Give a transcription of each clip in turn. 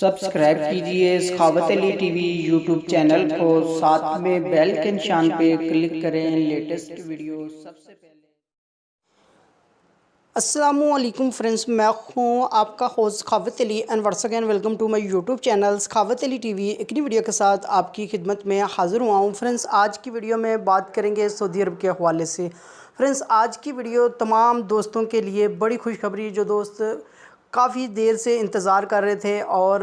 Subscribe کیجئے سخاوت Ali T V YouTube channel کو، ساتھ میں بیل کے نشان پہ کلک کریں لیٹسٹ ویڈیو سب سے پہلے۔ السلام علیکم فرینڈز، میں ہوں آپ کا host Sakhawat Ali and once again welcome to my YouTube channel Sakhawat Ali T V. ایک نئی ویڈیو کے ساتھ آپ کی خدمت میں حاضر ہوا ہوں۔ فرینڈز آج کی ویڈیو میں بات کریں گے سعودی عرب کے حوالے سے۔ فرینڈز آج کی ویڈیو تمام دوستوں کے لیے بڑی خوشخبری، جو دوست کافی دیر سے انتظار کر رہے تھے اور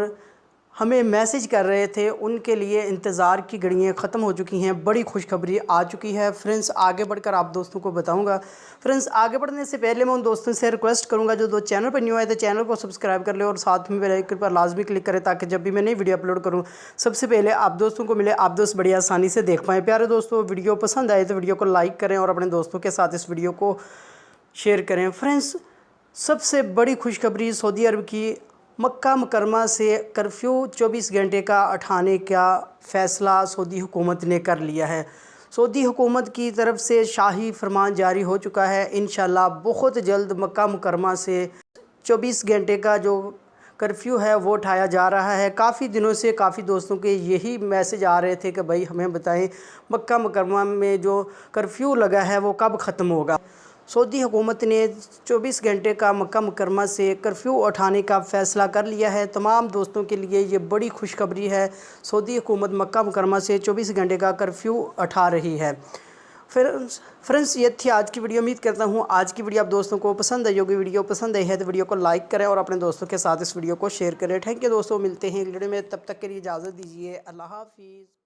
ہمیں میسج کر رہے تھے، ان کے لیے انتظار کی گھڑیاں ختم ہو چکی ہیں، بڑی خوشخبری آ چکی ہے۔ فرینڈز آگے بڑھ کر آپ دوستوں کو بتاؤں گا۔ فرینڈز آگے بڑھنے سے پہلے میں ان دوستوں سے ریکویسٹ کروں گا جو دوست چینل پر نیو آئے تھے چینل کو سبسکرائب کر لیں اور ساتھ میں بیل آئیکن پر لازمی کلک کریں تاکہ جب بھی میں نئی ویڈیو اپلوڈ کروں سب سے پہلے آپ دوستوں کو ملے، آپ دوست بڑی آسانی سے دیکھ پائیں۔ پیارے دوستوں، ویڈیو پسند آئے تو ویڈیو کو لائک کریں اور اپنے دوستوں کے ساتھ اس ویڈیو کو شیئر کریں۔ فرینڈز سب سے بڑی خوشخبری سعودی عرب کی، مکہ مکرمہ سے کرفیو 24 گھنٹے کا اٹھانے کا فیصلہ سعودی حکومت نے کر لیا ہے۔ سعودی حکومت کی طرف سے شاہی فرمان جاری ہو چکا ہے۔ انشاءاللہ بہت جلد مکہ مکرمہ سے 24 گھنٹے کا جو کرفیو ہے وہ اٹھایا جا رہا ہے۔ کافی دنوں سے کافی دوستوں کے یہی میسج آ رہے تھے کہ بھائی ہمیں بتائیں مکہ مکرمہ میں جو کرفیو لگا ہے وہ کب ختم ہوگا۔ سعودی حکومت نے 24 گھنٹے کا مکہ مکرمہ سے کرفیو اٹھانے کا فیصلہ کر لیا ہے۔ تمام دوستوں کے لیے یہ بڑی خوشخبری ہے۔ سعودی حکومت مکہ مکرمہ سے 24 گھنٹے کا کرفیو اٹھا رہی ہے۔ فرینڈز یہ تھی آج کی ویڈیو۔ امید کرتا ہوں آج کی ویڈیو آپ دوستوں کو پسند آئی ہوگی۔ ویڈیو پسند آئی ہے تو ویڈیو کو لائک کریں اور اپنے دوستوں کے ساتھ اس ویڈیو کو شیئر کریں۔ تھینک یو دوستوں، ملتے ہیں اگلے ویڈیو میں، تب تک کے لیے اجازت دیجیے۔ اللہ حافظ۔